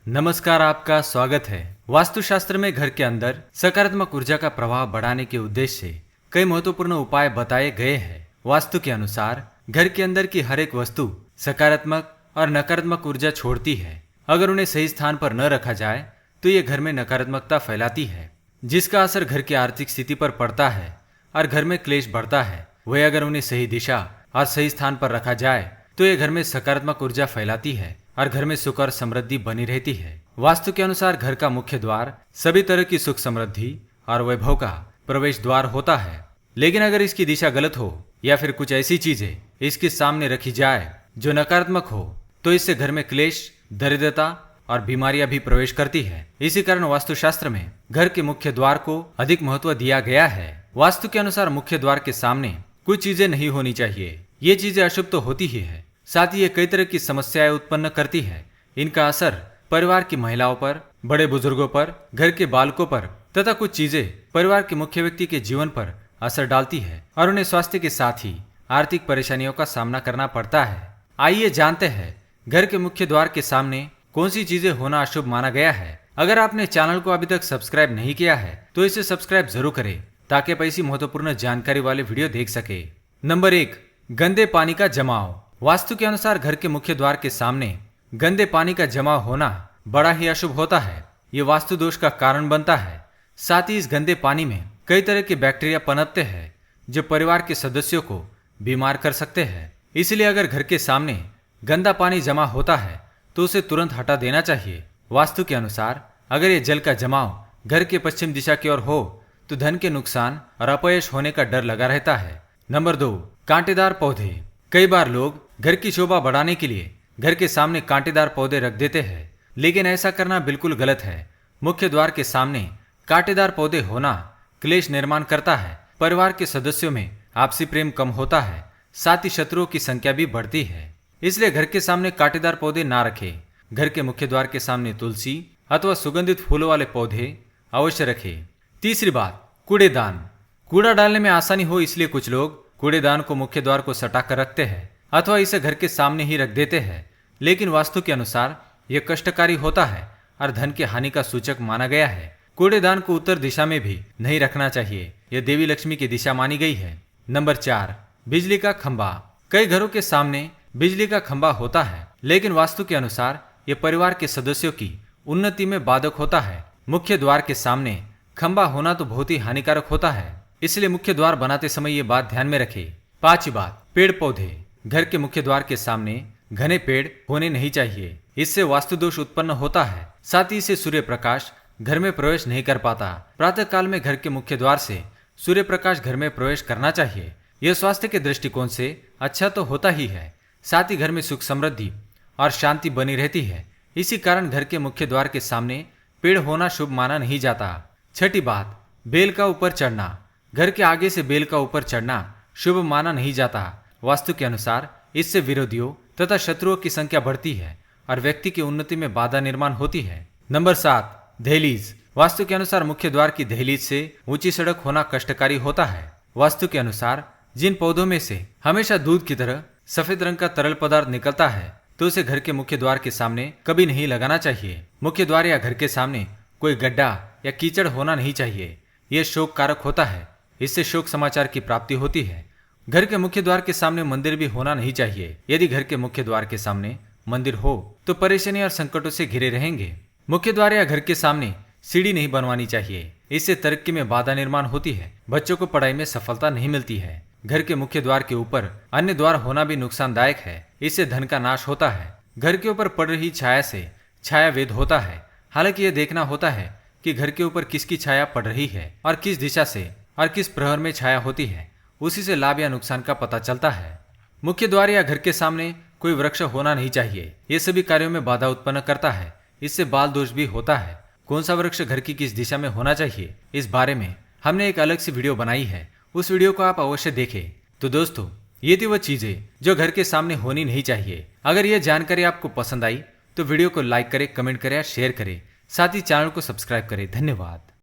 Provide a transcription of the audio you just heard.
नमस्कार, आपका स्वागत है। वास्तुशास्त्र में घर के अंदर सकारात्मक ऊर्जा का प्रभाव बढ़ाने के उद्देश्य से कई महत्वपूर्ण उपाय बताए गए हैं। वास्तु के अनुसार घर के अंदर की हर एक वस्तु सकारात्मक और नकारात्मक ऊर्जा छोड़ती है। अगर उन्हें सही स्थान पर न रखा जाए तो ये घर में नकारात्मकता फैलाती है, जिसका असर घर की आर्थिक स्थिति पर पड़ता है और घर में क्लेश बढ़ता है। वही अगर उन्हें सही दिशा और सही स्थान पर रखा जाए तो ये घर में सकारात्मक ऊर्जा फैलाती है और घर में सुख और समृद्धि बनी रहती है। वास्तु के अनुसार घर का मुख्य द्वार सभी तरह की सुख समृद्धि और वैभव का प्रवेश द्वार होता है, लेकिन अगर इसकी दिशा गलत हो या फिर कुछ ऐसी चीजें इसके सामने रखी जाए जो नकारात्मक हो तो इससे घर में क्लेश, दरिद्रता और बीमारियां भी प्रवेश करती है। इसी कारण वास्तुशास्त्र में घर के मुख्य द्वार को अधिक महत्व दिया गया है। वास्तु के अनुसार मुख्य द्वार के सामने कुछ चीजें नहीं होनी चाहिए। ये चीजें अशुभ तो होती ही है, साथ ही ये कई तरह की समस्याएं उत्पन्न करती है। इनका असर परिवार की महिलाओं पर, बड़े बुजुर्गों पर, घर के बालकों पर तथा कुछ चीजें परिवार के मुख्य व्यक्ति के जीवन पर असर डालती है और उन्हें स्वास्थ्य के साथ ही आर्थिक परेशानियों का सामना करना पड़ता है। आइए जानते हैं घर के मुख्य द्वार के सामने कौन सी चीजें होना अशुभ माना गया है। अगर आपने चैनल को अभी तक सब्सक्राइब नहीं किया है तो इसे सब्सक्राइब जरूर करें ताकि आप ऐसी महत्वपूर्ण जानकारी वाले वीडियो देख सके। नंबर 1, गंदे पानी का जमाव। वास्तु के अनुसार घर के मुख्य द्वार के सामने गंदे पानी का जमाव होना बड़ा ही अशुभ होता है। ये वास्तु दोष का कारण बनता है। साथ ही इस गंदे पानी में कई तरह के बैक्टीरिया पनपते हैं जो परिवार के सदस्यों को बीमार कर सकते हैं। इसलिए अगर घर के सामने गंदा पानी जमा होता है तो उसे तुरंत हटा देना चाहिए। वास्तु के अनुसार अगर ये जल का जमाव घर के पश्चिम दिशा की ओर हो तो धन के नुकसान और अपयश होने का डर लगा रहता है। नंबर 2, कांटेदार पौधे। कई बार लोग घर की शोभा बढ़ाने के लिए घर के सामने कांटेदार पौधे रख देते हैं, लेकिन ऐसा करना बिल्कुल गलत है। मुख्य द्वार के सामने कांटेदार पौधे होना क्लेश निर्माण करता है। परिवार के सदस्यों में आपसी प्रेम कम होता है, साथ ही शत्रुओं की संख्या भी बढ़ती है। इसलिए घर के सामने कांटेदार पौधे ना रखें। घर के मुख्य द्वार के सामने तुलसी अथवा सुगंधित फूलों वाले पौधे अवश्य रखें। तीसरी बात, कूड़ेदान। कूड़ा डालने में आसानी हो इसलिए कुछ लोग कूड़ेदान को मुख्य द्वार को सटा कर रखते हैं अथवा इसे घर के सामने ही रख देते हैं, लेकिन वास्तु के अनुसार यह कष्टकारी होता है और धन की हानि का सूचक माना गया है। कूड़ेदान को उत्तर दिशा में भी नहीं रखना चाहिए, यह देवी लक्ष्मी की दिशा मानी गई है। नंबर 4, बिजली का खंभा। कई घरों के सामने बिजली का खंभा होता है, लेकिन वास्तु के अनुसार यह परिवार के सदस्यों की उन्नति में बाधक होता है। मुख्य द्वार के सामने खंभा होना तो बहुत ही हानिकारक होता है, इसलिए मुख्य द्वार बनाते समय ये बात ध्यान में रखें। 5वीं बात, पेड़ पौधे। घर के मुख्य द्वार के सामने घने पेड़ होने नहीं चाहिए, इससे वास्तु दोष उत्पन्न होता है। साथ ही इससे सूर्य प्रकाश घर में प्रवेश नहीं कर पाता। प्रातः काल में घर के मुख्य द्वार से सूर्य प्रकाश घर में प्रवेश करना चाहिए। यह स्वास्थ्य के दृष्टिकोण से अच्छा तो होता ही है, साथ ही घर में सुख समृद्धि और शांति बनी रहती है। इसी कारण घर के मुख्य द्वार के सामने पेड़ होना शुभ माना नहीं जाता। 6ठी बात, बेल का ऊपर चढ़ना। घर के आगे से बेल का ऊपर चढ़ना शुभ माना नहीं जाता। वास्तु के अनुसार इससे विरोधियों तथा शत्रुओं की संख्या बढ़ती है और व्यक्ति की उन्नति में बाधा निर्माण होती है। नंबर 7, दहलीज। वास्तु के अनुसार मुख्य द्वार की दहलीज से ऊंची सड़क होना कष्टकारी होता है। वास्तु के अनुसार जिन पौधों में से हमेशा दूध की तरह सफेद रंग का तरल पदार्थ निकलता है तो उसे घर के मुख्य द्वार के सामने कभी नहीं लगाना चाहिए। मुख्य द्वार या घर के सामने कोई गड्ढा या कीचड़ होना नहीं चाहिए, यह शोक कारक होता है। इससे शोक समाचार की प्राप्ति होती है। घर के मुख्य द्वार के सामने मंदिर भी होना नहीं चाहिए। यदि घर के मुख्य द्वार के सामने मंदिर हो तो परेशानी और संकटों से घिरे रहेंगे। मुख्य द्वार या घर के सामने सीढ़ी नहीं बनवानी चाहिए, इससे तरक्की में बाधा निर्माण होती है। बच्चों को पढ़ाई में सफलता नहीं मिलती है। घर के मुख्य द्वार के ऊपर अन्य द्वार होना भी नुकसानदायक है, इससे धन का नाश होता है। घर के ऊपर पड़ रही छाया से छाया वेद होता है। हालांकि यह देखना होता है कि घर के ऊपर किसकी छाया पड़ रही है और किस दिशा से और किस प्रहर में छाया होती है, उसी से लाभ या नुकसान का पता चलता है। मुख्य द्वार या घर के सामने कोई वृक्ष होना नहीं चाहिए, ये सभी कार्यों में बाधा उत्पन्न करता है। इससे बाल दोष भी होता है। कौन सा वृक्ष घर की किस दिशा में होना चाहिए, इस बारे में हमने एक अलग सी वीडियो बनाई है, उस वीडियो को आप अवश्य देखें। तो दोस्तों, ये थी वो चीजें जो घर के सामने होनी नहीं चाहिए। अगर ये जानकारी आपको पसंद आई तो वीडियो को लाइक करें, कमेंट करें या शेयर करें। साथ ही चैनल को सब्सक्राइब करें। धन्यवाद।